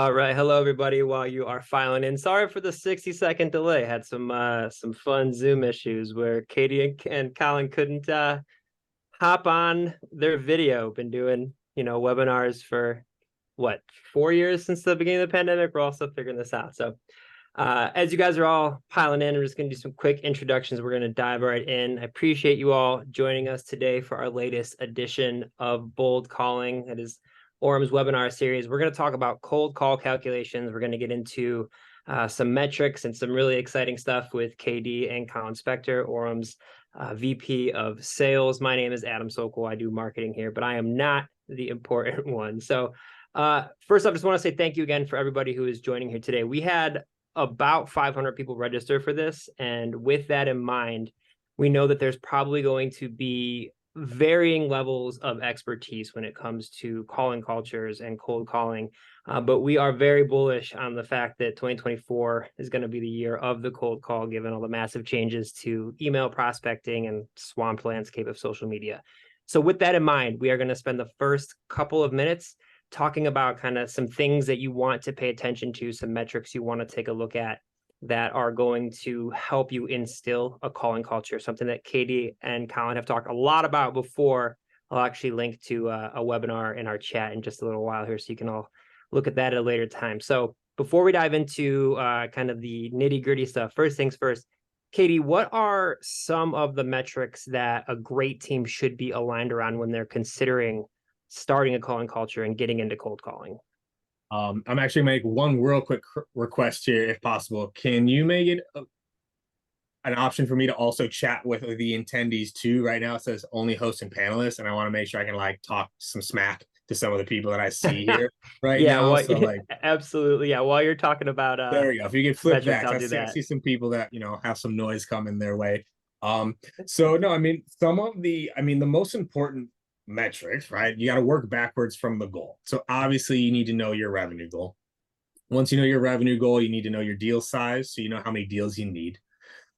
All right, hello everybody. While you are filing in, sorry for the 60-second delay. Had some fun Zoom issues where Katie and Colin couldn't hop on their video. Been doing webinars for what 4 years since the beginning of the pandemic. We're also figuring this out. So as you guys are all piling in, we're just going to do some quick introductions. We're going to dive right in. I appreciate you all joining us today for our latest edition of Bold Calling. That is Orum's webinar series. We're going to talk about cold call calculations. We're going to get into some metrics and some really exciting stuff with KD and Colin Specter, Orum's VP of Sales. My name is Adam Sokol. I do marketing here, but I am not the important one. So first up, just want to say thank you again for everybody who is joining here today. We had about 500 people register for this. And with that in mind, we know that there's probably going to be varying levels of expertise when it comes to calling cultures and cold calling. But we are very bullish on the fact that 2024 is going to be the year of the cold call, given all the massive changes to email prospecting and swamped landscape of social media. So with that in mind, we are going to spend the first couple of minutes talking about kind of some things that you want to pay attention to, some metrics you want to take a look at that are going to help you instill a calling culture, something that Katie and Colin have talked a lot about before. I'll actually link to a webinar in our chat in just a little while here, so you can all look at that at a later time. So before we dive into kind of the nitty-gritty stuff, first things first, Katie, what are some of the metrics that a great team should be aligned around when they're considering starting a calling culture and getting into cold calling? I'm actually make one real quick request here, if possible. Can you make it an option for me to also chat with the attendees too? Right now it says only hosts and panelists, and I want to make sure I can talk some smack to some of the people that I see here now. So absolutely. Yeah. While you're talking about there you go. If you can flip metrics, that, I'll do that. I see some people that have some noise coming their way. So no, I mean the most important metrics, right? You got to work backwards from the goal. So obviously you need to know your revenue goal. Once you know your revenue goal, you need to know your deal size, so you know how many deals you need.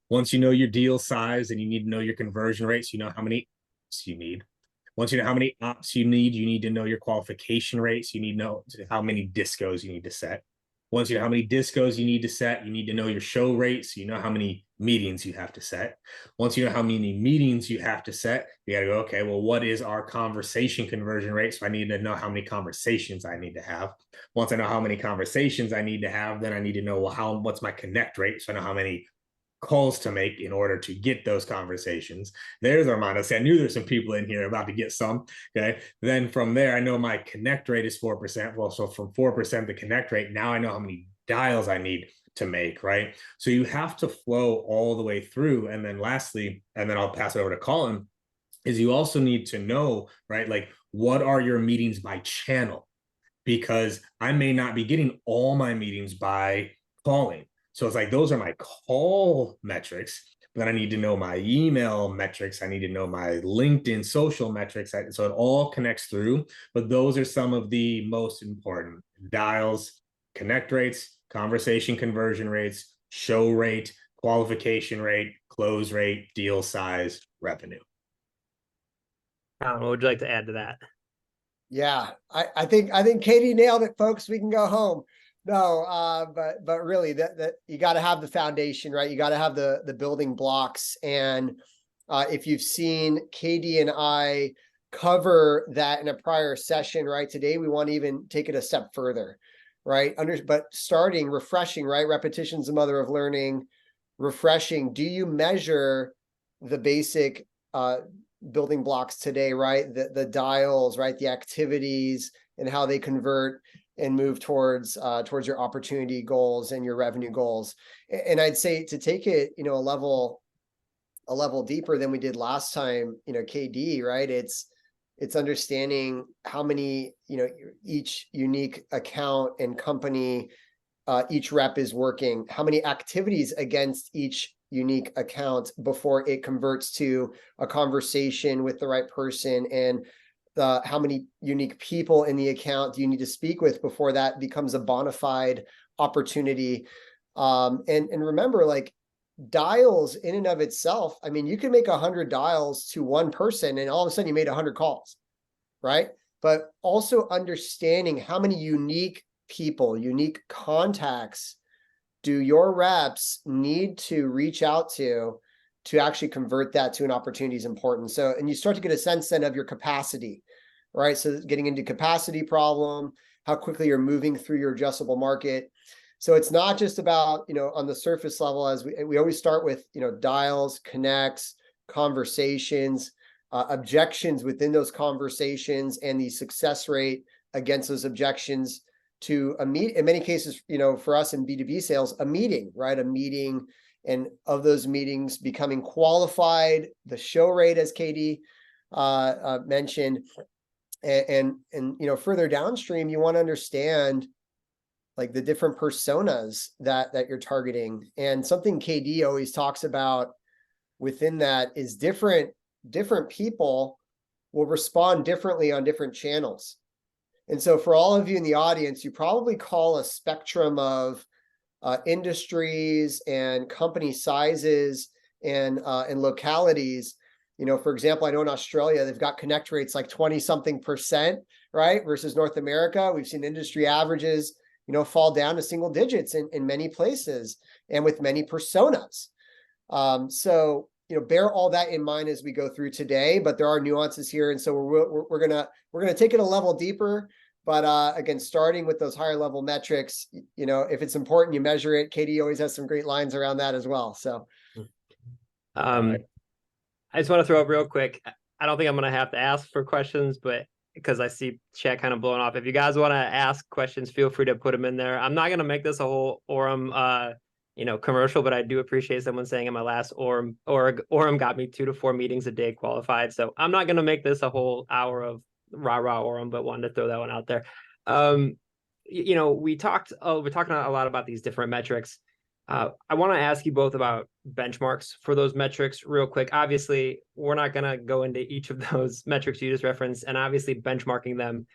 Once you know your deal size, and you need to know your conversion rate, so you know how many ops you need. Once you know how many ops you need to know your qualification rates. You need to know how many discos you need to set. Once you know how many discos you need to set, you need to know your show rate, so you know how many meetings you have to set. Once you know how many meetings you have to set, you got to go, okay, well, what is our conversation conversion rate? So I need to know how many conversations I need to have. Once I know how many conversations I need to have, then I need to know, well, what's my connect rate? So I know how many calls to make in order to get those conversations. There's Armando. See, I knew there's some people in here about to get some. Okay. Then from there, I know my connect rate is 4%. Well, so from 4% the connect rate, now I know how many dials I need to make, right? So you have to flow all the way through. And then lastly, and then I'll pass it over to Colin, is you also need to know, right? What are your meetings by channel? Because I may not be getting all my meetings by calling. So it's those are my call metrics, but then I need to know my email metrics. I need to know my LinkedIn social metrics. So it all connects through, but those are some of the most important: dials, connect rates, conversation conversion rates, show rate, qualification rate, close rate, deal size, revenue. What would you like to add to that? Yeah, I think Katie nailed it, folks. We can go home. No, but really that you got to have the foundation, right? You got to have the building blocks. And if you've seen Katie and I cover that in a prior session, right? Today we want to even take it a step further, right? But starting, refreshing, right? Repetition's the mother of learning. Refreshing. Do you measure the basic building blocks today, right? The dials, right? The activities and how they convert and move towards your opportunity goals and your revenue goals. And I'd say to take it, a level deeper than we did last time, KD, right? It's understanding how many, each unique account and company, each rep is working, how many activities against each unique account before it converts to a conversation with the right person, and how many unique people in the account do you need to speak with before that becomes a bona fide opportunity. And remember, dials in and of itself, I mean, you can make 100 dials to one person and all of a sudden you made 100 calls, right? But also understanding how many unique people, unique contacts do your reps need to reach out to actually convert that to an opportunity is important. So, and you start to get a sense then of your capacity, right? So getting into capacity problem, how quickly you're moving through your adjustable market. So it's not just about, on the surface level, as we always start with, dials, connects, conversations, objections within those conversations, and the success rate against those objections to a meet. In many cases, for us in B2B sales, a meeting, right? A meeting, and of those meetings becoming qualified, the show rate, as Katie mentioned, and further downstream, you want to understand like the different personas that you're targeting. And something KD always talks about within that is different people will respond differently on different channels. And so for all of you in the audience, you probably call a spectrum of industries and company sizes and localities. For example, I know in Australia, they've got connect rates like 20-something%, right? Versus North America, we've seen industry averages, fall down to single digits in many places and with many personas. So, bear all that in mind as we go through today, but there are nuances here. And so we're gonna take it a level deeper, but again, starting with those higher level metrics, if it's important, you measure it. Katie always has some great lines around that as well. So, I just want to throw up real quick. I don't think I'm going to have to ask for questions, but because I see chat kind of blowing off. If you guys want to ask questions, feel free to put them in there. I'm not going to make this a whole Orum, commercial, but I do appreciate someone saying in my last Orum got me 2 to 4 meetings a day qualified. So I'm not going to make this a whole hour of rah Orum, but wanted to throw that one out there. We're talking a lot about these different metrics. I want to ask you both about benchmarks for those metrics real quick. Obviously, we're not going to go into each of those metrics you just referenced, and obviously benchmarking them.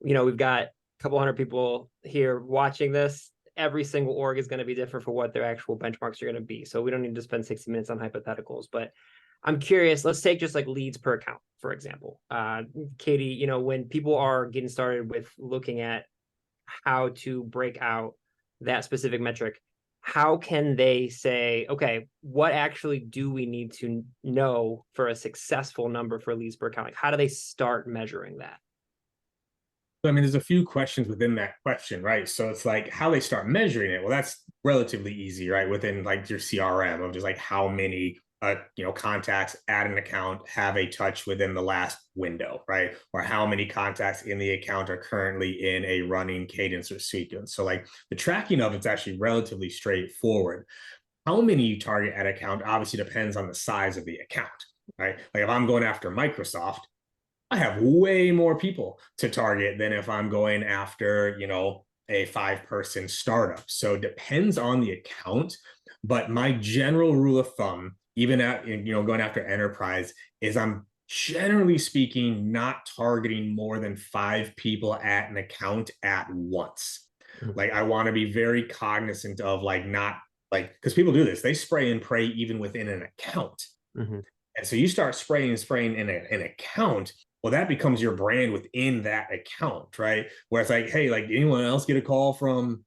We've got a couple hundred people here watching this. Every single org is going to be different for what their actual benchmarks are going to be. So we don't need to spend 60 minutes on hypotheticals, but I'm curious, let's take just like leads per account, for example. Katie, when people are getting started with looking at how to break out that specific metric, how can they say, okay, what actually do we need to know for a successful number for leads per account? Like, how do they start measuring that? So, there's a few questions within that question, right? So it's like how they start measuring it. Well, that's relatively easy, right? Within like your CRM of just like how many contacts at an account have a touch within the last window, right? Or how many contacts in the account are currently in a running cadence or sequence. So like the tracking of it's actually relatively straightforward. How many you target at account obviously depends on the size of the account, right? Like if I'm going after Microsoft, I have way more people to target than if I'm going after, a 5-person startup. So it depends on the account, but my general rule of thumb, even at, going after enterprise, is I'm generally speaking not targeting more than 5 people at an account at once. Mm-hmm. Like I want to be very cognizant of because people do this, they spray and pray even within an account. Mm-hmm. And so you start spraying in an account, well, that becomes your brand within that account, right? Where it's like, hey, like anyone else get a call from,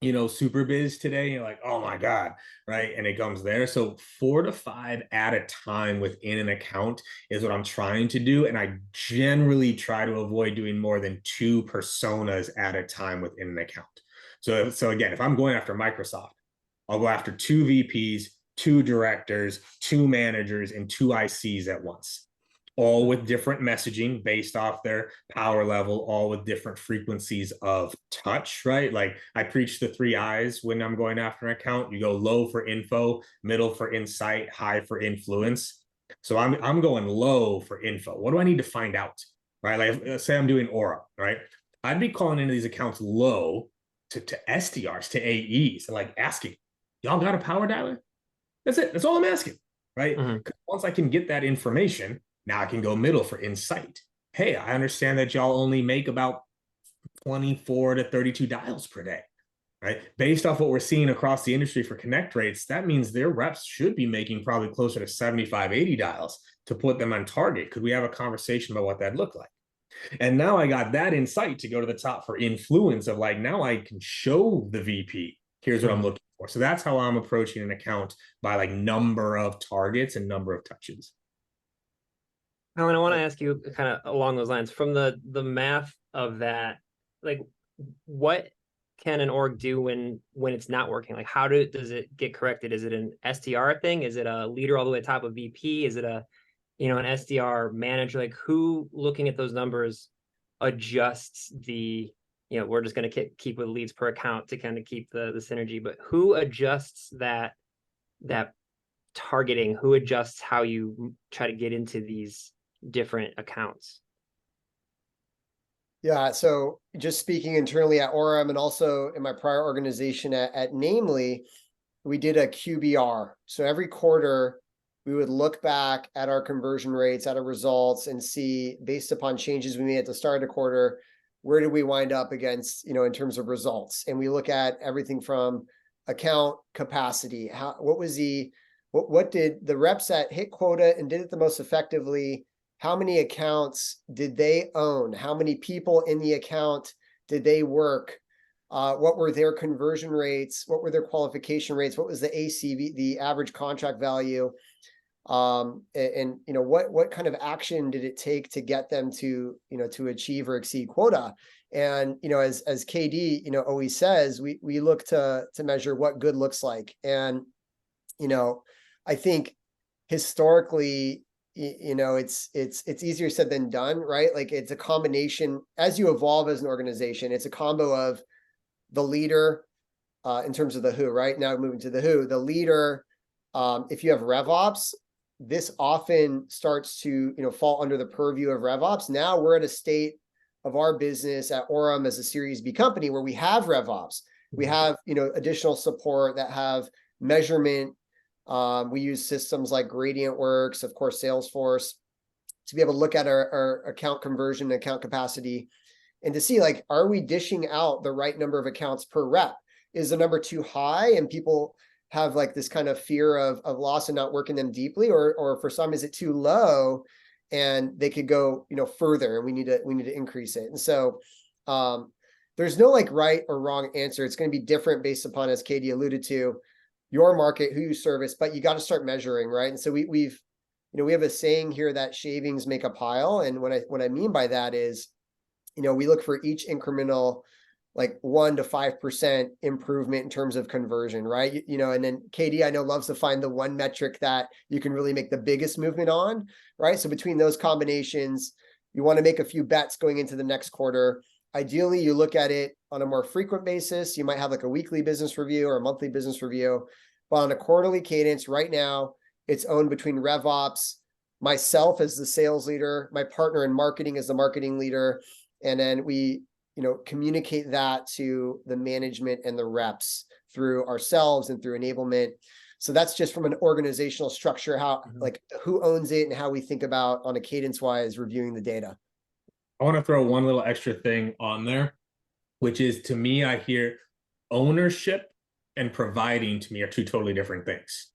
SuperBiz today? You're like, oh my God, right? And it comes there. So 4 to 5 at a time within an account is what I'm trying to do. And I generally try to avoid doing more than 2 personas at a time within an account. So again, if I'm going after Microsoft, I'll go after 2 VPs, 2 directors, 2 managers, and 2 ICs at once, all with different messaging based off their power level, all with different frequencies of touch, right? Like I preach the 3 I's when I'm going after an account. You go low for info, middle for insight, high for influence. So I'm going low for info. What do I need to find out, right? Like let's say I'm doing Orum, right? I'd be calling into these accounts low to SDRs, to AEs, and like asking, y'all got a power dialer? That's it. That's all I'm asking, right? Mm-hmm. Once I can get that information, now I can go middle for insight. Hey, I understand that y'all only make about 24 to 32 dials per day, right? Based off what we're seeing across the industry for connect rates, that means their reps should be making probably closer to 75, 80 dials to put them on target. Could we have a conversation about what that looked like? And now I got that insight to go to the top for influence of like, now I can show the VP, here's what I'm looking for. So that's how I'm approaching an account, by like number of targets and number of touches. Colin, I want to ask you kind of along those lines, from the math of that, like what can an org do when it's not working? Like does it get corrected? Is it an SDR thing? Is it a leader all the way top of VP? Is it an SDR manager? Like who, looking at those numbers, adjusts the, we're just going to keep with leads per account to kind of keep the synergy, but who adjusts that targeting? Who adjusts how you try to get into these different accounts? Yeah, so just speaking internally at Orum and also in my prior organization at Namely, we did a QBR. So every quarter, we would look back at our conversion rates, at our results, and see, based upon changes we made at the start of the quarter, where did we wind up against, in terms of results. And we look at everything from account capacity. What did the reps that hit quota and did it the most effectively? How many accounts did they own? How many people in the account did they work? What were their conversion rates? What were their qualification rates? What was the ACV, the average contract value? What kind of action did it take to get them to achieve or exceed quota? And, as KD, always says, we look to measure what good looks like. And, I think historically, it's easier said than done, right? Like it's a combination as you evolve as an organization. It's a combo of the leader, in terms of the who, right? Now moving to the who, the leader. If you have RevOps, this often starts to, fall under the purview of RevOps. Now we're at a state of our business at Orum as a Series B company where we have RevOps. We have, additional support that have measurement. We use systems like GradientWorks, of course, Salesforce, to be able to look at our account conversion, account capacity, and to see, like, are we dishing out the right number of accounts per rep? Is the number too high and people have like this kind of fear of loss and not working them deeply, or for some, is it too low and they could go, further, and we need to increase it. And so there's no like right or wrong answer. It's going to be different based upon, as Katie alluded to, your market, who you service, but you got to start measuring, right? And so we have a saying here that shavings make a pile. And what I mean by that is, we look for each incremental, like 1 to 5% improvement in terms of conversion, right? And then KD, I know, loves to find the one metric that you can really make the biggest movement on, right? So between those combinations, you want to make a few bets going into the next quarter. Ideally, you look at it on a more frequent basis. You might have like a weekly business review or a monthly business review, but on a quarterly cadence right now, it's owned between RevOps, myself as the sales leader, my partner in marketing as the marketing leader, and then we communicate that to the management and the reps through ourselves and through enablement. So that's just from an organizational structure, how like who owns it and how we think about on a cadence wise reviewing the data. I want to throw one little extra thing on there, which is, to me, I hear ownership and providing, to me, are two totally different things.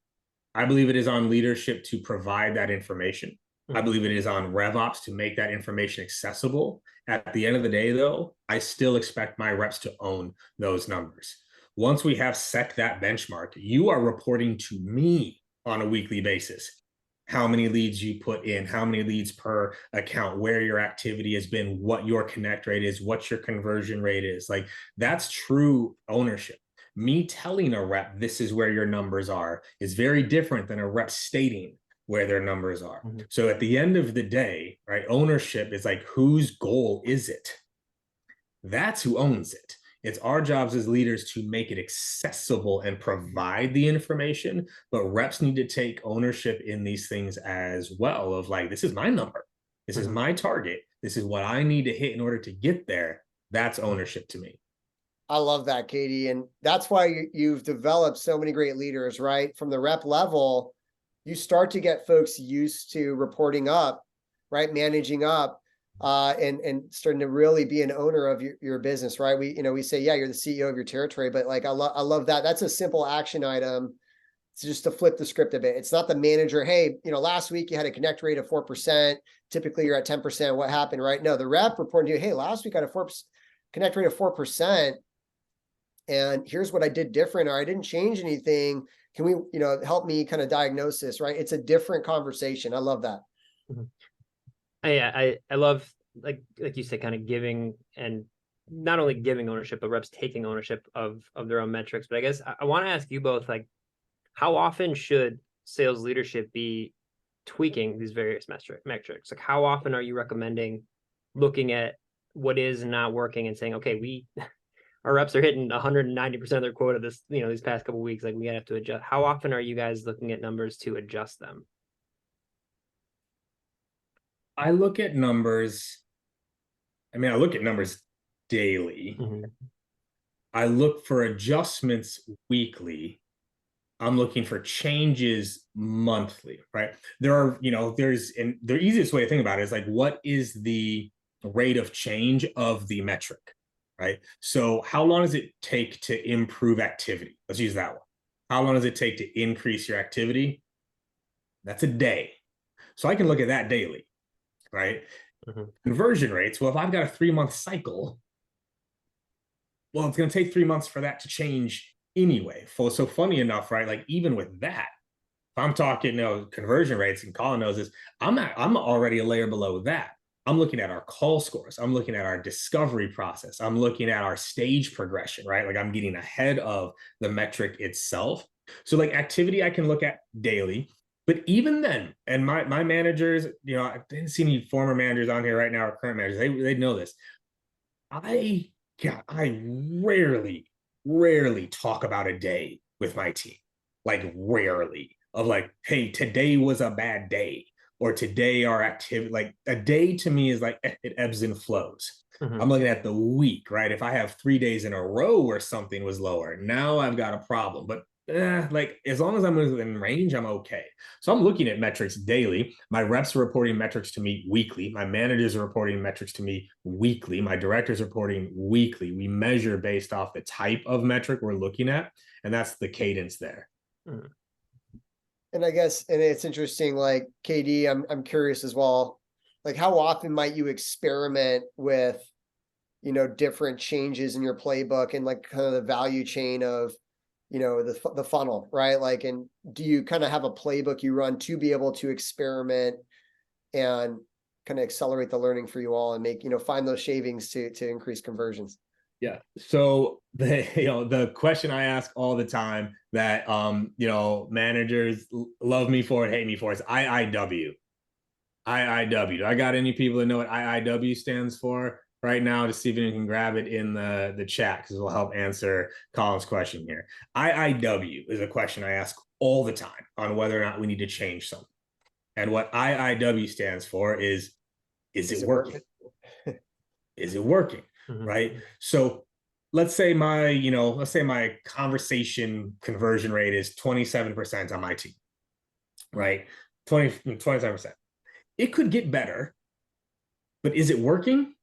I believe it is on leadership to provide that information. I believe it is on RevOps to make that information accessible. At the end of the day, though, I still expect my reps to own those numbers. Once we have set that benchmark, you are reporting to me on a weekly basis how many leads you put in, how many leads per account, where your activity has been, what your connect rate is, what your conversion rate is. Like, that's true ownership. Me telling a rep, this is where your numbers are, is very different than a rep stating where their numbers are. So at the end of the day, right, ownership is like, whose goal is it? That's who owns it. It's our jobs as leaders to make it accessible and provide the information, but reps need to take ownership in these things as well, of like, this is my number. This is my target. This is what I need to hit in order to get there. That's ownership to me. I love that, Katie. And that's why you've developed so many great leaders, right? From the rep level, you start to get folks used to reporting up, right? Managing up, and starting to really be an owner of your business, right? We say, yeah, you're the CEO of your territory, but like, I love that. That's a simple action item just to flip the script a bit. It's not the manager, hey, last week you had a connect rate of 4%. Typically you're at 10%. What happened, right? No, the rep reporting to you, hey, last week I had a connect rate of 4%. And here's what I did different, or I didn't change anything. Can we, help me kind of diagnose this, right? It's a different conversation. I love that. I love, like you said, kind of giving, and not only giving ownership, but reps taking ownership of their own metrics. But I guess I want to ask you both, like, how often should sales leadership be tweaking these various metrics? Like, how often are you recommending looking at what is not working and saying, okay, our reps are hitting 190% of their quota these past couple of weeks, like we gotta have to adjust. How often are you guys looking at numbers to adjust them? I look at numbers. I mean, I look at numbers daily. I look for adjustments weekly. I'm looking for changes monthly, right? The easiest way to think about it is like, what is the rate of change of the metric, right? So how long does it take to improve activity? Let's use that one. How long does it take to increase your activity? That's a day. So I can look at that daily, right? Conversion rates. Well, if I've got a 3-month cycle, well, it's going to take 3 months for that to change anyway. So funny enough, right? Like even with that, if I'm talking, conversion rates, and Colin knows this, I'm already a layer below that. I'm looking at our call scores. I'm looking at our discovery process. I'm looking at our stage progression, right? Like I'm getting ahead of the metric itself. So like activity, I can look at daily. But even then, and my managers, I didn't see any former managers on here right now or current managers. They know this. I rarely talk about a day with my team, like rarely, of like, hey, today was a bad day, or today our activity, like a day to me is like, it ebbs and flows. I'm looking at the week, right? If I have 3 days in a row where something was lower, now I've got a problem. But like as long as I'm in range, I'm okay. So I'm looking at metrics daily. My reps are reporting metrics to me weekly. My managers are reporting metrics to me weekly. My directors are reporting weekly. We measure based off the type of metric we're looking at, and that's the cadence there. And I guess, and it's interesting, like KD, I'm curious as well, like how often might you experiment with, different changes in your playbook and like kind of the value chain of, the funnel, right? Like, and do you kind of have a playbook you run to be able to experiment and kind of accelerate the learning for you all and make, find those shavings to increase conversions? Yeah. So the question I ask all the time that managers love me for and hate me for is IIW. IIW. Do I got any people that know what IIW stands for right now? To see if anyone can grab it in the chat, because it will help answer Colin's question here. IIW is a question I ask all the time on whether or not we need to change something. And what IIW stands for is it working? Is it working? Right? So let's say my conversation conversion rate is 27% on my team, right? 27%. It could get better, but is it working?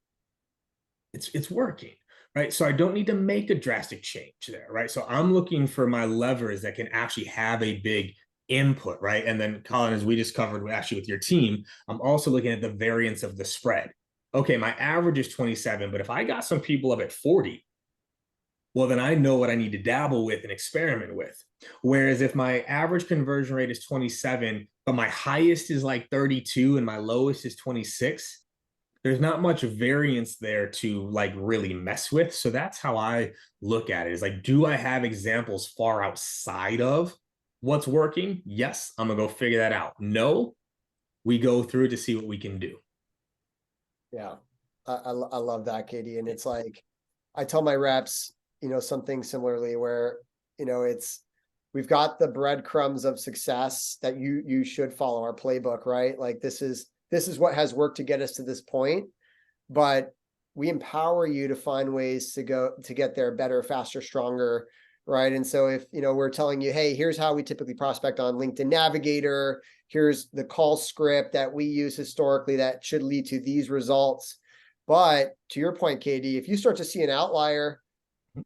It's working, right? So I don't need to make a drastic change there, right? So I'm looking for my levers that can actually have a big input, right? And then Colin, as we just covered actually with your team, I'm also looking at the variance of the spread. Okay, my average is 27, but if I got some people up at 40, well, then I know what I need to dabble with and experiment with. Whereas if my average conversion rate is 27, but my highest is like 32 and my lowest is 26, there's not much variance there to like really mess with. So that's how I look at it, is like, do I have examples far outside of what's working? Yes, I'm gonna go figure that out. No, we go through to see what we can do. Yeah, I love that, Katie. And it's like, I tell my reps, something similarly where, we've got the breadcrumbs of success that you should follow our playbook, right? Like this is what has worked to get us to this point, but we empower you to find ways to get there better, faster, stronger, right? And so if, we're telling you, hey, here's how we typically prospect on LinkedIn Navigator, here's the call script that we use historically that should lead to these results. But to your point, Katie, if you start to see an outlier,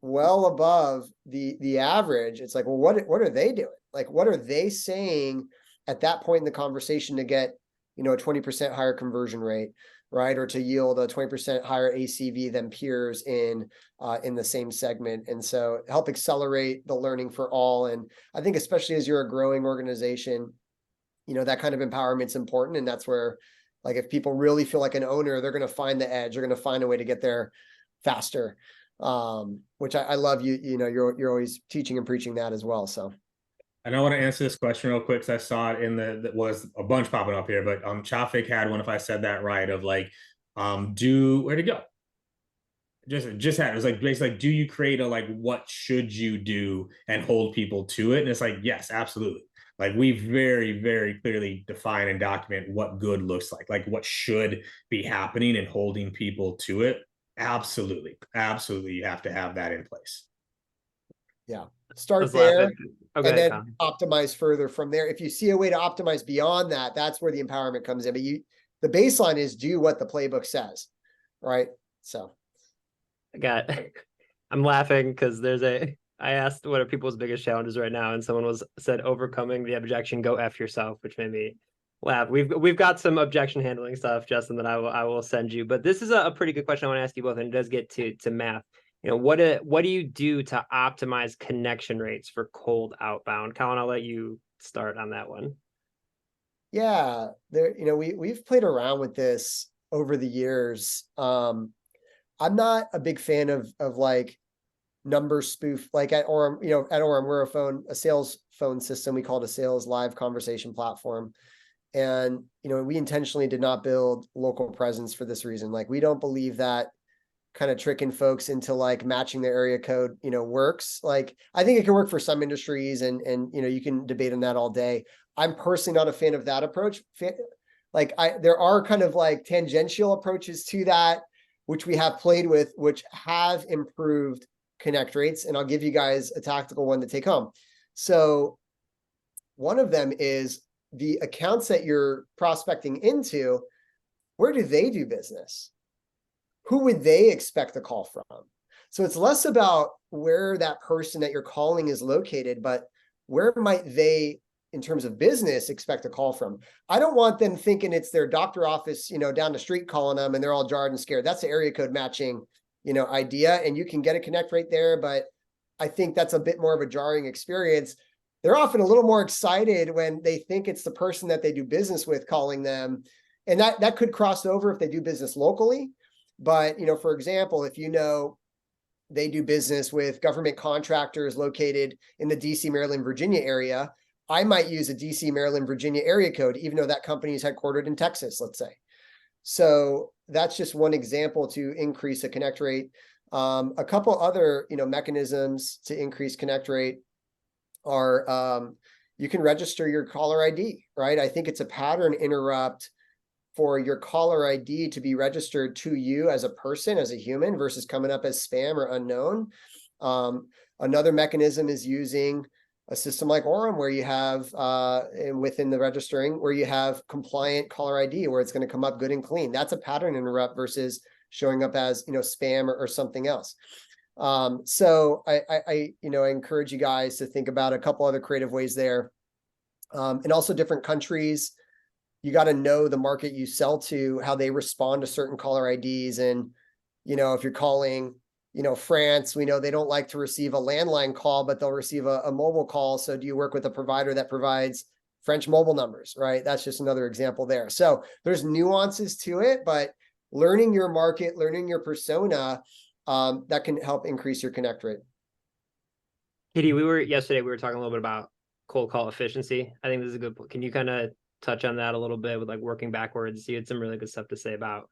well above the average. It's like, well, what are they doing? Like, what are they saying at that point in the conversation to get, a 20% higher conversion rate, right? Or to yield a 20% higher ACV than peers in the same segment. And so help accelerate the learning for all. And I think especially as you're a growing organization, that kind of empowerment's important. And that's where, like, if people really feel like an owner, they're going to find the edge. They're going to find a way to get there faster. Which I love. You're always teaching and preaching that as well. So. And I want to answer this question real quick because I saw it in that was a bunch popping up here, but Chafik had one, if I said that right, of like, where to go? Just had it was like basically like, do you create a like what should you do and hold people to it? And it's like, yes, absolutely. Like we very, very clearly define and document what good looks like what should be happening and holding people to it. Absolutely. Absolutely. You have to have that in place. Yeah. Start there and then optimize further from there. If you see a way to optimize beyond that, that's where the empowerment comes in. But the baseline is do what the playbook says, right? So I'm laughing because I asked what are people's biggest challenges right now, and someone said overcoming the objection, go F yourself, which made me laugh. We've got some objection handling stuff, Justin, that I will send you. But this is a pretty good question I want to ask you both, and it does get to math. What do you do to optimize connection rates for cold outbound? Colin, I'll let you start on that one. Yeah, we've played around with this over the years. I'm not a big fan of like number spoof. Like at Orum, at Orum, we're a sales phone system. We call it a sales live conversation platform. And, we intentionally did not build local presence for this reason. Like, we don't believe that kind of tricking folks into like matching their area code, works. Like, I think it can work for some industries and, you can debate on that all day. I'm personally not a fan of that approach. There are kind of like tangential approaches to that, which we have played with, which have improved connect rates. And I'll give you guys a tactical one to take home. So one of them is the accounts that you're prospecting into, where do they do business? Who would they expect a call from? So it's less about where that person that you're calling is located, but where might they, in terms of business, expect a call from? I don't want them thinking it's their doctor office, down the street calling them and they're all jarred and scared. That's the area code matching, idea. And you can get a connect right there, but I think that's a bit more of a jarring experience. They're often a little more excited when they think it's the person that they do business with calling them. And that could cross over if they do business locally. But, for example, if they do business with government contractors located in the DC, Maryland, Virginia area, I might use a DC, Maryland, Virginia area code, even though that company is headquartered in Texas, let's say. So that's just one example to increase a connect rate. A couple other, mechanisms to increase connect rate are you can register your caller ID, right? I think it's a pattern interrupt for your caller ID to be registered to you as a person, as a human, versus coming up as spam or unknown. Another mechanism is using a system like Orum, where you have within the registering, where you have compliant caller ID, where it's going to come up good and clean. That's a pattern interrupt versus showing up as spam or something else. So I encourage you guys to think about a couple other creative ways there, and also different countries. You got to know the market you sell to, how they respond to certain caller IDs. And, if you're calling, France, we know they don't like to receive a landline call, but they'll receive a mobile call. So do you work with a provider that provides French mobile numbers, right? That's just another example there. So there's nuances to it, but learning your market, learning your persona, that can help increase your connect rate. Katie, yesterday we were talking a little bit about cold call efficiency. I think this is a good point. Can you kind of touch on that a little bit with like working backwards? You had some really good stuff to say about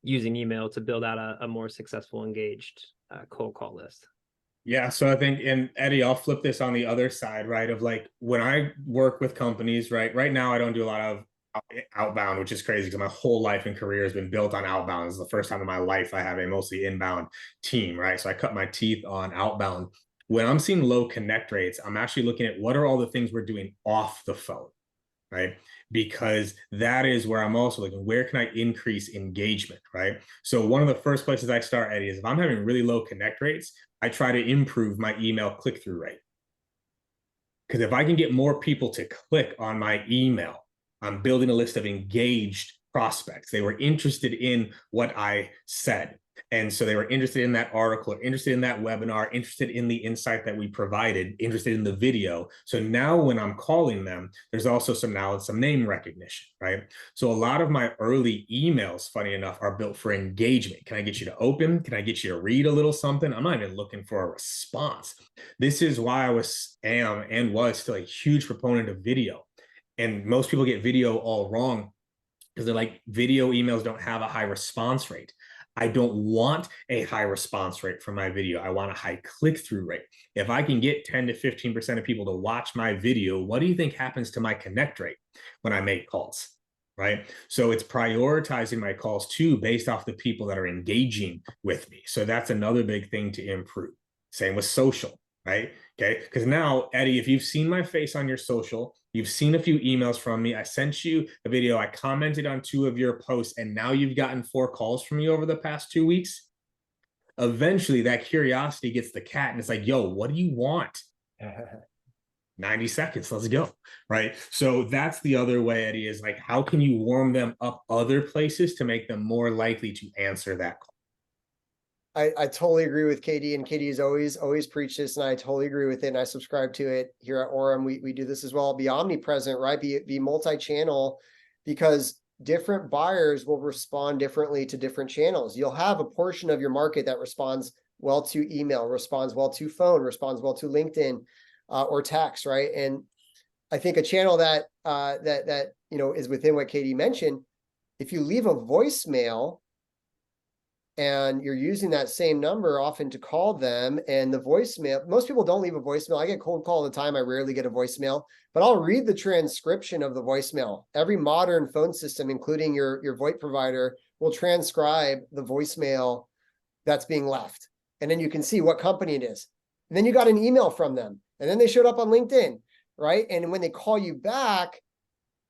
using email to build out a more successful, engaged cold call list. Yeah. So I think, and Eddie, I'll flip this on the other side, right? Of like when I work with companies, right now, I don't do a lot of outbound, which is crazy because my whole life and career has been built on outbound. This is the first time in my life I have a mostly inbound team, right? So I cut my teeth on outbound. When I'm seeing low connect rates, I'm actually looking at what are all the things we're doing off the phone, right? Because that is where I'm also looking, where can I increase engagement, right? So one of the first places I start, Eddie, is if I'm having really low connect rates, I try to improve my email click-through rate. Because if I can get more people to click on my email, I'm building a list of engaged prospects. They were interested in what I said. And so they were interested in that article, interested in that webinar, interested in the insight that we provided, interested in the video. So now when I'm calling them, there's also some name recognition, right? So a lot of my early emails, funny enough, are built for engagement. Can I get you to open? Can I get you to read a little something? I'm not even looking for a response. This is why I was still a huge proponent of video. And most people get video all wrong because they're like, video emails don't have a high response rate. I don't want a high response rate for my video. I want a high click-through rate. If I can get 10 to 15% of people to watch my video, what do you think happens to my connect rate when I make calls, right? So it's prioritizing my calls too, based off the people that are engaging with me. So that's another big thing to improve. Same with social, right? Okay, because now, Eddie, if you've seen my face on your social, you've seen a few emails from me, I sent you a video, I commented on 2 of your posts, and now you've gotten 4 calls from me over the past 2 weeks. Eventually, that curiosity gets the cat, and it's like, yo, what do you want? 90 seconds, let's go, right? So that's the other way, Eddie, is like, how can you warm them up other places to make them more likely to answer that call? I totally agree with Katie, and Katie has always preached this, and I totally agree with it, and I subscribe to it here at Orum. We do this as well. Be omnipresent, right? Be multi-channel, because different buyers will respond differently to different channels. You'll have a portion of your market that responds well to email, responds well to phone, responds well to LinkedIn or text, right? And I think a channel that is within what Katie mentioned, if you leave a voicemail and you're using that same number often to call them, and the voicemail, most people don't leave a voicemail. I get cold call all the time. I rarely get a voicemail, but I'll read the transcription of the voicemail. Every modern phone system, including your VoIP provider, will transcribe the voicemail that's being left. And then you can see what company it is. And then you got an email from them, and then they showed up on LinkedIn, right? And when they call you back,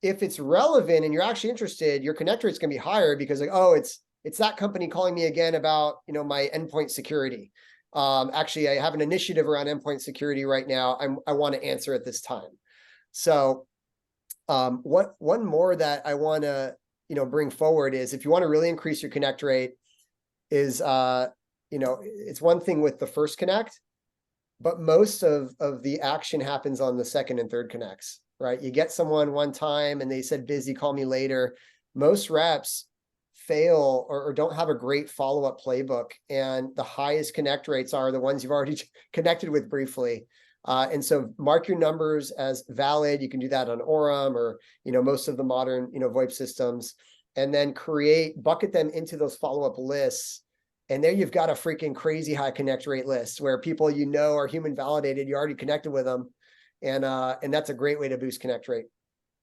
if it's relevant and you're actually interested, your connect rate's gonna be higher, because like, oh, it's that company calling me again about, my endpoint security. Actually, I have an initiative around endpoint security right now. I want to answer at this time. So one more that I want to, bring forward is, if you want to really increase your connect rate, is, it's one thing with the first connect, but most of the action happens on the second and third connects, right? You get someone one time and they said, busy, call me later. Most reps fail or don't have a great follow-up playbook, and the highest connect rates are the ones you've already connected with briefly. And so mark your numbers as valid. You can do that on Orum or, most of the modern, VoIP systems, and then bucket them into those follow-up lists. And there you've got a freaking crazy high connect rate list where people, are human validated, you already connected with them. And that's a great way to boost connect rate.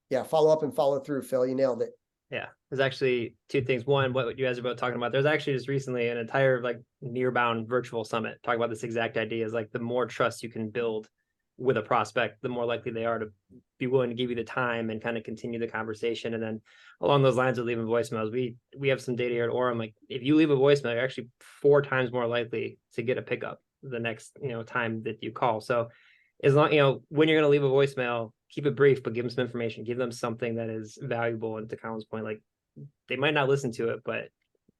Yeah. Follow up and follow through, Phil, you nailed it. Yeah, there's actually 2 things. One, what you guys are both talking about. There's actually just recently an entire Nearbound virtual summit talking about this exact idea. Is like, the more trust you can build with a prospect, the more likely they are to be willing to give you the time and kind of continue the conversation. And then along those lines of leaving voicemails, we have some data here at Orum. Like, if you leave a voicemail, you're actually 4 times more likely to get a pickup the next time that you call. So as long, when you're going to leave a voicemail, keep it brief, but give them some information, give them something that is valuable. And to Colin's point, like, they might not listen to it, but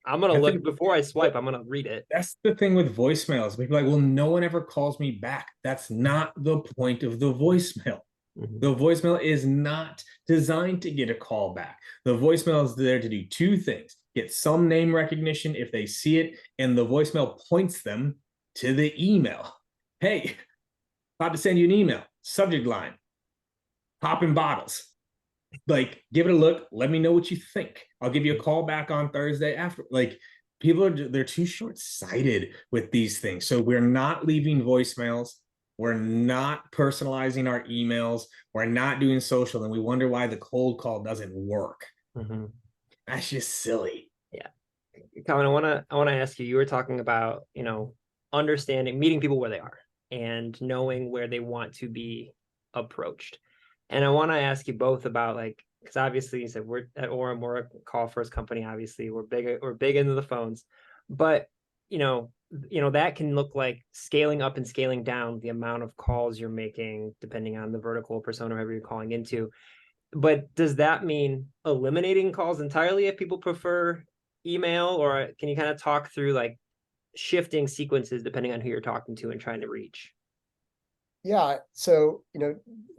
I'm going to look before I swipe, I'm going to read it. That's the thing with voicemails. People are like, well, no one ever calls me back. That's not the point of the voicemail. Mm-hmm. The voicemail is not designed to get a call back. The voicemail is there to do 2 things: get some name recognition if they see it, and the voicemail points them to the email. Hey, about to send you an email. Subject line: popping bottles. Like, give it a look. Let me know what you think. I'll give you a call back on Thursday after. Like, they're too short-sighted with these things. So we're not leaving voicemails. We're not personalizing our emails. We're not doing social. And we wonder why the cold call doesn't work. Mm-hmm. That's just silly. Yeah. Colin, I want to ask you, you were talking about, understanding, meeting people where they are and knowing where they want to be approached. And I want to ask you both about, because obviously you said we're at Orum, we're a call first company. Obviously, we're big into the phones, but that can look like scaling up and scaling down the amount of calls you're making, depending on the vertical persona, whoever you're calling into. But does that mean eliminating calls entirely if people prefer email, or can you kind of talk through like shifting sequences depending on who you're talking to and trying to reach? Yeah. So,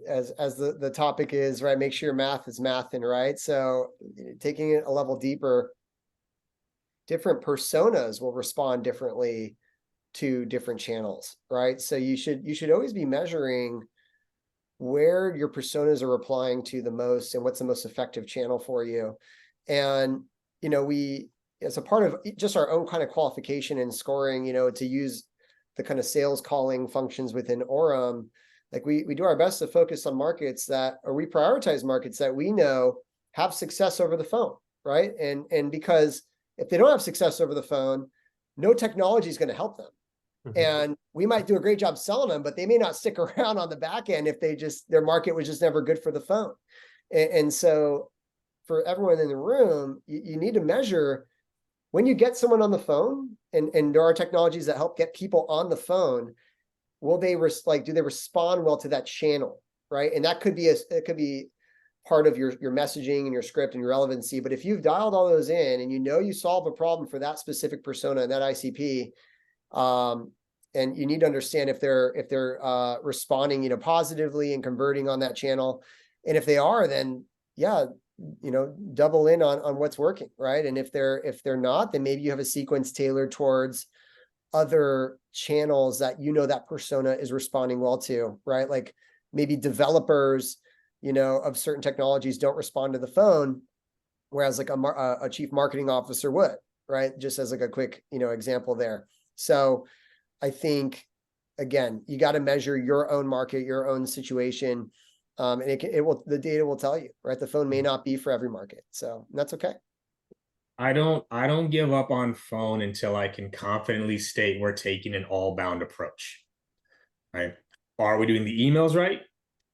as the topic is, right, make sure your math is mathing, right? So taking it a level deeper, different personas will respond differently to different channels, right? So you should always be measuring where your personas are replying to the most and what's the most effective channel for you. And, we, as a part of just our own kind of qualification and scoring, to use the kind of sales calling functions within Orum, like we do our best to focus on markets or we prioritize markets that we know have success over the phone, right? And because if they don't have success over the phone, no technology is going to help them. And we might do a great job selling them, but they may not stick around on the back end if their market was just never good for the phone. And so for everyone in the room, you need to measure when you get someone on the phone, and there are technologies that help get people on the phone. Will they do they respond well to that channel, right? And that could be part of your messaging and your script and your relevancy. But if you've dialed all those in and you solve a problem for that specific persona and that ICP, and you need to understand if they're responding, positively and converting on that channel. And if they are, then yeah, double in on what's working, right? And if they're not, then maybe you have a sequence tailored towards other channels that that persona is responding well to, right? Like maybe developers, of certain technologies don't respond to the phone, whereas like a chief marketing officer would, right? Just as like a quick, example there. So I think, again, you got to measure your own market, your own situation. And the data will tell you, right? The phone may not be for every market. So that's okay. I don't give up on phone until I can confidently state we're taking an all-bound approach, right? Are we doing the emails right?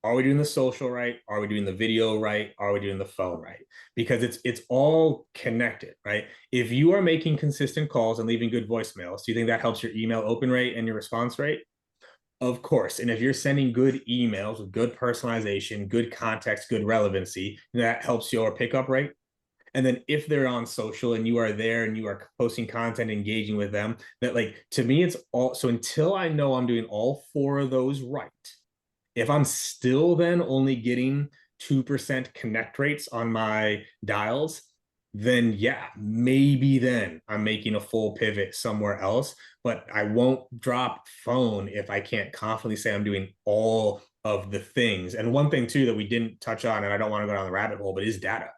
Are we doing the social right? Are we doing the video right? Are we doing the phone right? Because it's all connected, right? If you are making consistent calls and leaving good voicemails, do you think that helps your email open rate and your response rate? Of course. And if you're sending good emails with good personalization, good context, good relevancy, that helps your pickup rate. And then if they're on social and you are there and you are posting content, engaging with them, that like, to me, it's all, so until I know I'm doing all four of those right, if I'm still then only getting 2% connect rates on my dials, then yeah, maybe then I'm making a full pivot somewhere else, but I won't drop phone if I can't confidently say I'm doing all of the things. And one thing too that we didn't touch on, and I don't want to go down the rabbit hole, but is data.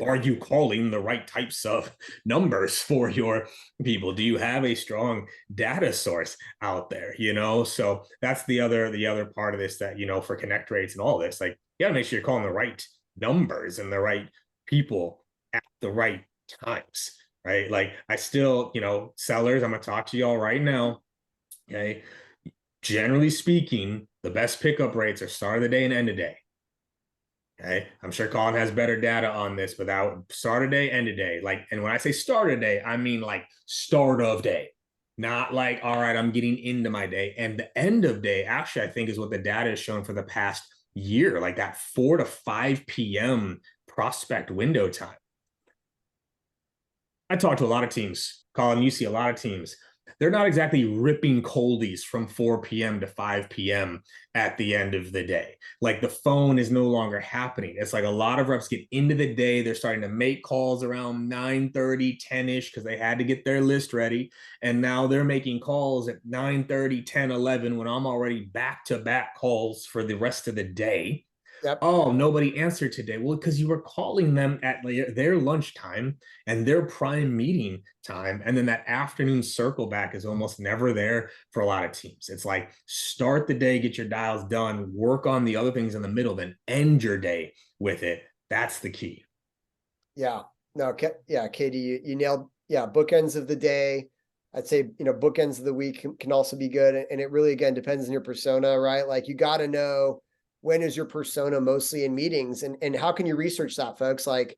Are you calling the right types of numbers for your people? Do you have a strong data source out there? So that's the other part of this that, for connect rates and all this, like you gotta make sure you're calling the right numbers and the right people at the right times, right? Like I still, sellers, I'm gonna talk to y'all right now. Okay. Generally speaking, the best pickup rates are start of the day and end of day. Okay. I'm sure Colin has better data on this, but that start of day, end of day. Like, and when I say start of day, I mean like start of day, not like, all right, I'm getting into my day. And the end of day, actually, I think is what the data has shown for the past year, like that 4 to 5 p.m. prospect window time. I talk to a lot of teams. Colin, you see a lot of teams. They're not exactly ripping coldies from 4 p.m. to 5 p.m. at the end of the day. Like the phone is no longer happening. It's like a lot of reps get into the day. They're starting to make calls around 9:30, 10-ish because they had to get their list ready. And now they're making calls at 9:30, 10, 11 when I'm already back-to-back calls for the rest of the day. Yep. Oh, nobody answered today. Well, because you were calling them at their lunchtime and their prime meeting time. And then that afternoon circle back is almost never there for a lot of teams. It's like start the day, get your dials done, work on the other things in the middle, then end your day with it. That's the key. Yeah. No, yeah, Katie, you nailed, bookends of the day. I'd say, bookends of the week can also be good. And it really, again, depends on your persona, right? Like you got to know when is your persona mostly in meetings and how can you research that, folks? Like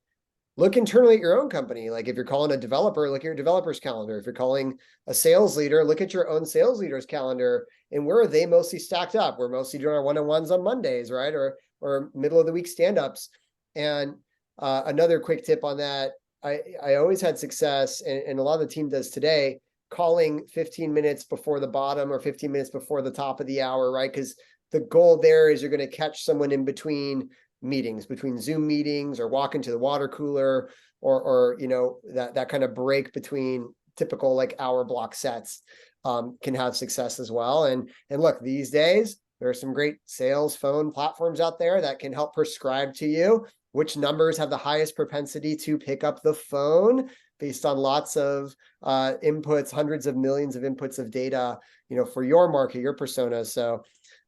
look internally at your own company. Like if you're calling a developer, look at your developer's calendar. If you're calling a sales leader, look at your own sales leader's calendar and where are they mostly stacked up? We're mostly doing our one-on-ones on Mondays, right? Or middle of the week stand-ups. And another quick tip on that, I always had success, and a lot of the team does today, calling 15 minutes before the bottom or 15 minutes before the top of the hour, right? Because the goal there is you're going to catch someone in between meetings, between Zoom meetings or walking to the water cooler or you know, that kind of break between typical like hour block sets can have success as well. And look, these days, there are some great sales phone platforms out there that can help prescribe to you which numbers have the highest propensity to pick up the phone based on lots of inputs, hundreds of millions of inputs of data, you know, for your market, your persona. So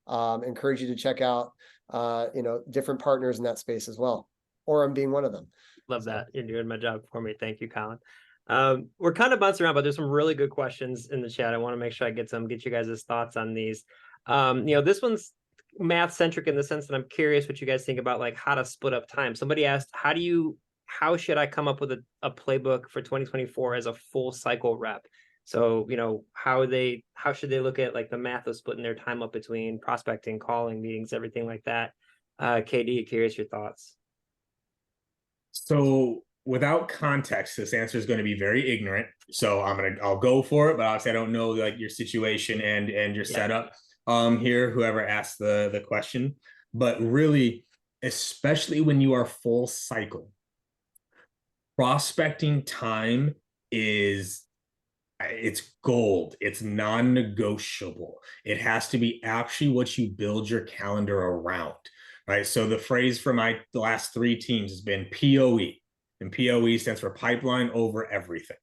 encourage you to check out, you know, different partners in that space as well. Orum being one of them. Love that. You're doing my job for me. Thank you, Colin. We're kind of bouncing around, but there's some really good questions in the chat. I want to make sure I get you guys' thoughts on these. You know, this one's math centric in the sense that I'm curious what you guys think about like how to split up time. Somebody asked, how should I come up with a playbook for 2024 as a full cycle rep? So, you know, how should they look at like the math of splitting their time up between prospecting, calling, meetings, everything like that? KD, curious your thoughts. So without context, this answer is going to be very ignorant. So I'll go for it, but obviously I don't know like your situation and your setup here, whoever asked the question. But really, especially when you are full cycle, prospecting time it's gold. It's non-negotiable. It has to be actually what you build your calendar around, right? So the phrase for the last 3 teams has been POE, and POE stands for pipeline over everything.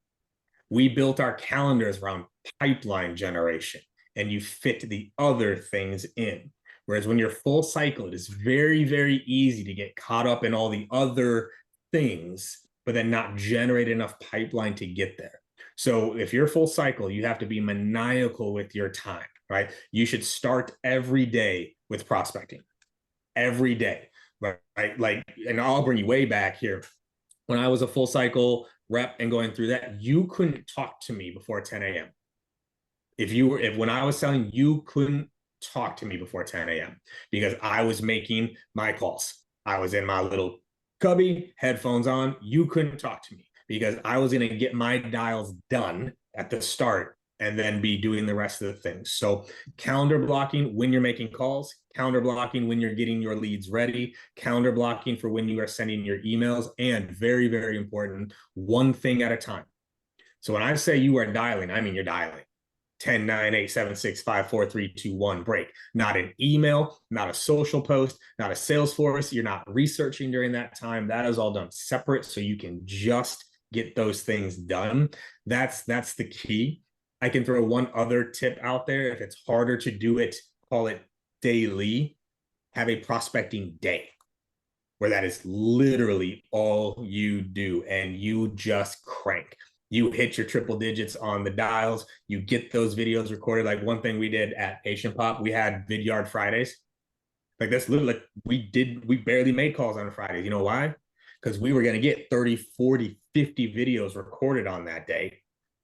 We built our calendars around pipeline generation, and you fit the other things in. Whereas when you're full cycle, it is very, very easy to get caught up in all the other things, but then not generate enough pipeline to get there. So if you're full cycle, you have to be maniacal with your time, right? You should start every day with prospecting. Every day, right? Like, and I'll bring you way back here. When I was a full cycle rep and going through that, you couldn't talk to me before 10 a.m. When I was selling, you couldn't talk to me before 10 a.m. because I was making my calls. I was in my little cubby, headphones on. You couldn't talk to me because I was going to get my dials done at the start and then be doing the rest of the things. So calendar blocking when you're making calls, calendar blocking when you're getting your leads ready, calendar blocking for when you are sending your emails, and very, very important, one thing at a time. So when I say you are dialing, I mean you're dialing. 10, 9, 8, 7, 6, 5, 4, 3, 2, 1, break. Not an email, not a social post, not a Salesforce. You're not researching during that time. That is all done separate so you can just get those things done. That's the key. I can throw one other tip out there. If it's harder to do it, call it daily. Have a prospecting day where that is literally all you do and you just crank. You hit your triple digits on the dials. You get those videos recorded. Like one thing we did at Patient Pop, we had Vidyard Fridays. Like that's literally like we barely made calls on Fridays. You know why? Because we were going to get 30, 40, 50 videos recorded on that day,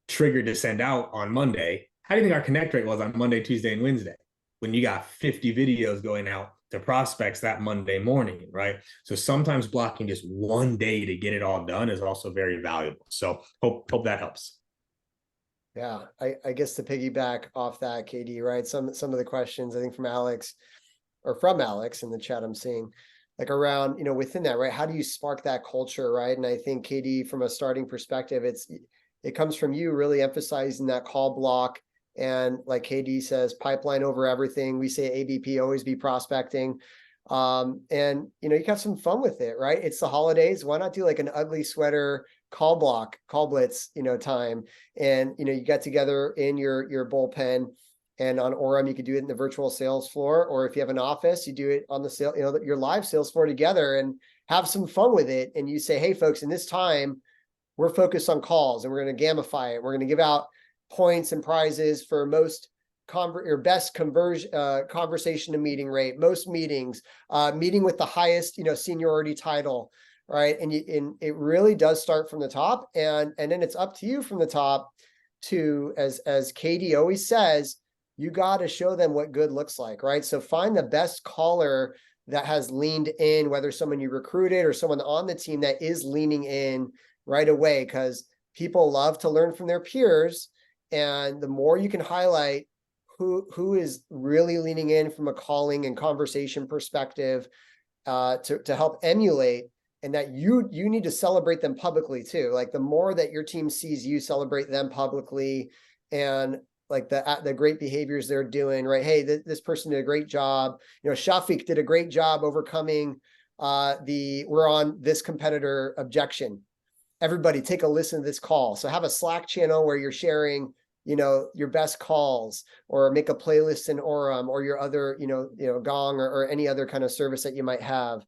triggered to send out on Monday. How do you think our connect rate was on Monday, Tuesday, and Wednesday when you got 50 videos going out to prospects that Monday morning, right? So sometimes blocking just one day to get it all done is also very valuable. So hope that helps. Yeah, I guess to piggyback off that, KD, right? Some of the questions I think from Alex in the chat I'm seeing, like around, you know, within that, right? How do you spark that culture, right? And I think KD, from a starting perspective, it comes from you really emphasizing that call block. And like KD says, pipeline over everything. We say ABP, always be prospecting. And, you know, you have some fun with it, right? It's the holidays. Why not do like an ugly sweater call blitz, you know, time. And, you know, you get together in your bullpen, and on Orum, you could do it in the virtual sales floor, or if you have an office, you do it on the you know, your live sales floor together and have some fun with it. And you say, hey folks, in this time, we're focused on calls and we're going to gamify it. We're going to give out points and prizes for most your best conversation to meeting rate, most meetings, meeting with the highest, you know, seniority title, right? And it really does start from the top, and then it's up to you from the top to, as Katie always says, you got to show them what good looks like, right? So find the best caller that has leaned in, whether someone you recruited or someone on the team that is leaning in right away, because people love to learn from their peers. And the more you can highlight who is really leaning in from a calling and conversation perspective, to help emulate, and that you need to celebrate them publicly too. Like the more that your team sees you celebrate them publicly, and like the great behaviors they're doing, right? Hey, this person did a great job. You know, Shafiq did a great job overcoming we're on this competitor objection. Everybody take a listen to this call. So have a Slack channel where you're sharing, you know, your best calls, or make a playlist in Orum or your other, Gong or any other kind of service that you might have.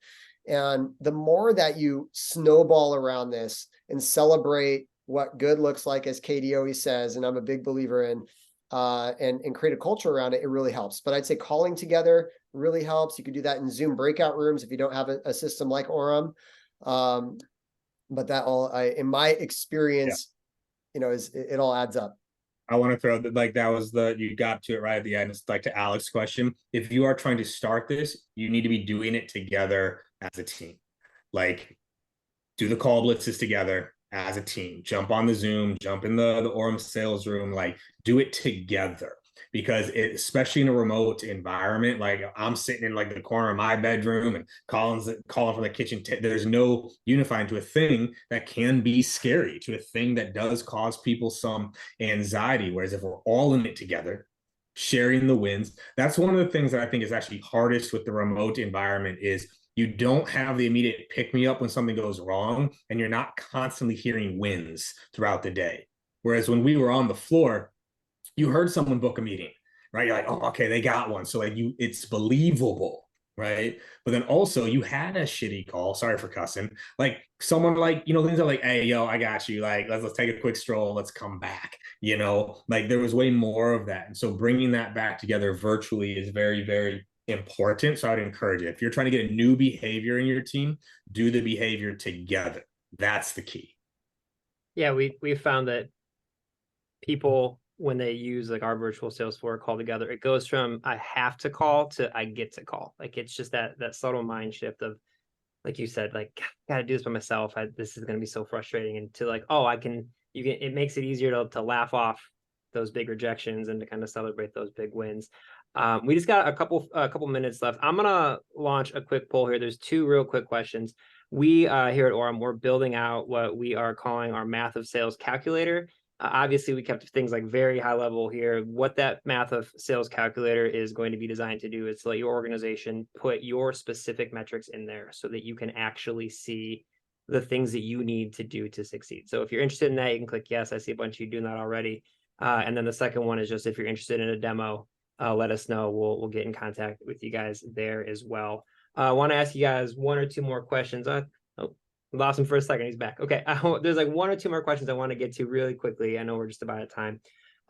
And the more that you snowball around this and celebrate what good looks like, as Katie always says, and I'm a big believer in, and create a culture around it, it really helps. But I'd say calling together really helps. You could do that in Zoom breakout rooms if you don't have a system like Orum. But that all, in my experience, it all adds up. I want to throw that, like, that was you got to it right at the end. It's like to Alex's question. If you are trying to start this, you need to be doing it together as a team. Like, do the call blitzes together as a team. Jump on the Zoom, jump in the Orum sales room, like do it together. Because especially in a remote environment, like I'm sitting in like the corner of my bedroom and Colin's calling from the kitchen. There's no unifying to a thing that can be scary, to a thing that does cause people some anxiety. Whereas if we're all in it together, sharing the wins, that's one of the things that I think is actually hardest with the remote environment is you don't have the immediate pick me up when something goes wrong, and you're not constantly hearing wins throughout the day. Whereas when we were on the floor, you heard someone book a meeting, right? You're like, oh, okay, they got one. So like it's believable, right? But then also you had a shitty call, sorry for cussing, like someone like, things are like, hey, yo, I got you. Like, let's take a quick stroll. Let's come back. Like there was way more of that. And so bringing that back together virtually is very, very important. So I would encourage you, if you're trying to get a new behavior in your team, do the behavior together. That's the key. Yeah, we found that people, when they use like our virtual sales floor call together, it goes from I have to call to I get to call. Like it's just that subtle mind shift of, like you said, like gotta do this by myself. This is gonna be so frustrating. And to like, oh, it makes it easier to laugh off those big rejections and to kind of celebrate those big wins. We just got a couple minutes left. I'm gonna launch a quick poll here. There's two real quick questions. We here at Orum, we're building out what we are calling our math of sales calculator. Obviously, we kept things like very high level here. What that math of sales calculator is going to be designed to do is to let your organization put your specific metrics in there so that you can actually see the things that you need to do to succeed. So if you're interested in that, you can click yes. I see a bunch of you doing that already. And then the second one is just if you're interested in a demo, let us know. We'll get in contact with you guys there as well. I want to ask you guys one or two more questions. Lost him for a second. He's back. Okay. There's like one or two more questions I want to get to really quickly. I know we're just about out of time.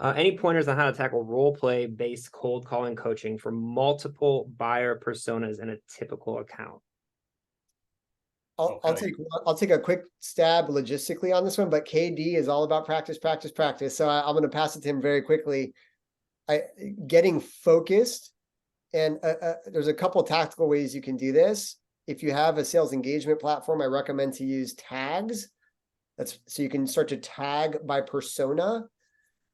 Any pointers on how to tackle role play based cold calling coaching for multiple buyer personas in a typical account? I'll take a quick stab logistically on this one, but KD is all about practice, practice, practice. So I'm going to pass it to him very quickly. Getting focused, and there's a couple tactical ways you can do this. If you have a sales engagement platform, I recommend to use tags. So you can start to tag by persona,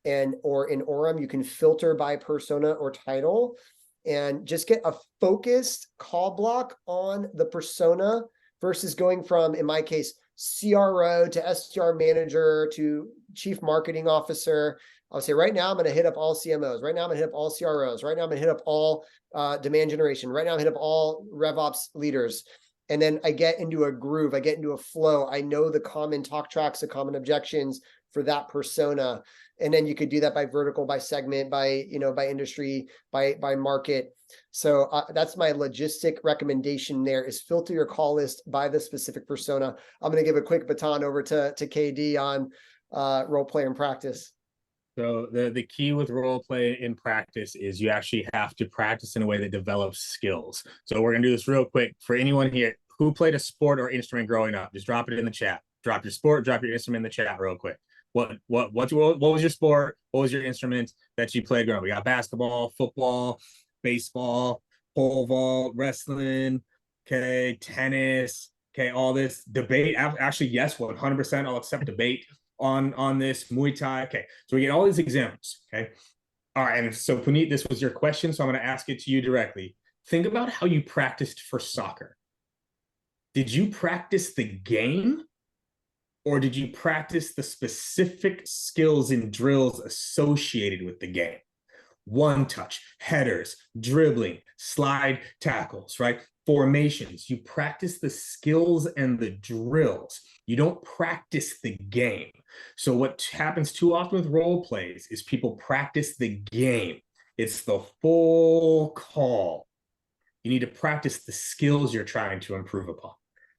or in Orum, you can filter by persona or title, and just get a focused call block on the persona versus going from, in my case, CRO to SDR manager to chief marketing officer. I'll say right now I'm going to hit up all CMOs. Right now I'm going to hit up all CROs. Right now I'm going to hit up all demand generation. Right now I'm going to hit up all RevOps leaders. And then I get into a groove. I get into a flow. I know the common talk tracks, the common objections for that persona. And then you could do that by vertical, by segment, by industry, by market. So that's my logistic recommendation there, is filter your call list by the specific persona. I'm going to give a quick baton over to KD on role play and practice. So the key with role play in practice is you actually have to practice in a way that develops skills. So we're going to do this real quick. For anyone here who played a sport or instrument growing up? Just drop it in the chat. Drop your sport, drop your instrument in the chat real quick. What was your sport? What was your instrument that you played growing up? We got basketball, football, baseball, pole vault, wrestling, okay, tennis, okay, all this debate. Actually, yes, 100%. I'll accept debate on this. Muay Thai. Okay, so we get all these examples. Okay, all right. And so Puneet, this was your question, so I'm going to ask it to you directly. Think about how you practiced for soccer. Did you practice the game, or did you practice the specific skills and drills associated with the game? One touch, headers, dribbling, slide tackles, right? Formations. You practice the skills and the drills. You don't practice the game. So what happens too often with role plays is people practice the game. It's the full call. You need to practice the skills you're trying to improve upon.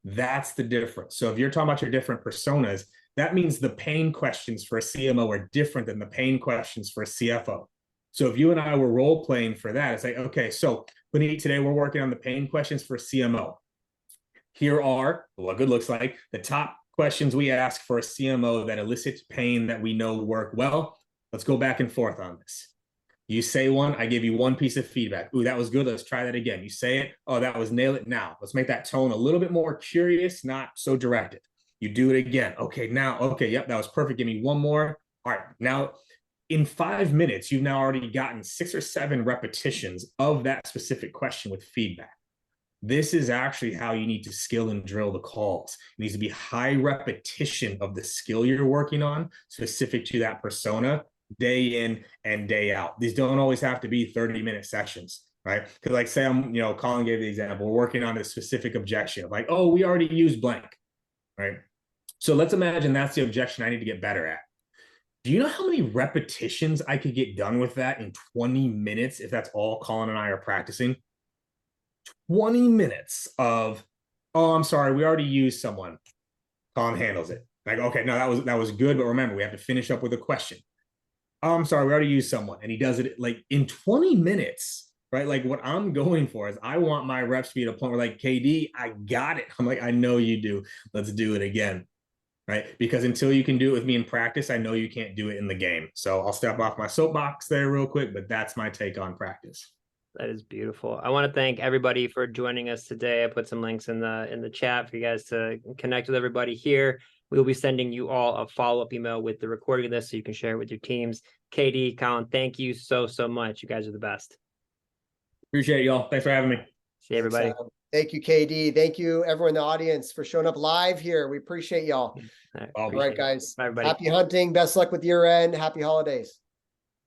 That's the difference. So if you're talking about your different personas, that means the pain questions for a CMO are different than the pain questions for a CFO. So if you and I were role playing for that, it's like, okay, so Puneet, today we're working on the pain questions for a CMO. Here are what good looks like, the top questions we ask for a CMO that elicits pain that we know work well. Let's go back and forth on this. You say one, I give you one piece of feedback. Ooh, that was good. Let's try that again. You say it. Oh, that was nail it now. Let's make that tone a little bit more curious, not so directed. You do it again. Okay, now, okay, yep, that was perfect. Give me one more. All right, now in 5 minutes, you've now already gotten 6 or 7 repetitions of that specific question with feedback. This is actually how you need to skill and drill the calls. It needs to be high repetition of the skill you're working on, specific to that persona, day in and day out. These don't always have to be 30-minute sessions, right? Because like say Colin gave the example, we're working on a specific objection, like, oh, we already used blank, right? So let's imagine that's the objection I need to get better at. Do you know how many repetitions I could get done with that in 20 minutes if that's all Colin and I are practicing? 20 minutes of, oh, I'm sorry, we already used someone. Colin handles it. Like, okay, no, that was good, but remember, we have to finish up with a question. Oh, I'm sorry, we already used someone. And he does it like in 20 minutes, right? Like what I'm going for is I want my reps to be at a point where like, KD, I got it. I'm like, I know you do. Let's do it again, right? Because until you can do it with me in practice, I know you can't do it in the game. So I'll step off my soapbox there real quick, but that's my take on practice. That is beautiful. I want to thank everybody for joining us today. I put some links in the chat for you guys to connect with everybody here. We will be sending you all a follow-up email with the recording of this so you can share it with your teams. KD, Colin, thank you so much. You guys are the best. Appreciate it, y'all. Thanks for having me. See everybody. Thank you, KD. Thank you, everyone in the audience, for showing up live here. We appreciate y'all. All right, All right, guys. Bye, everybody. Happy hunting. Best luck with year end. Happy holidays.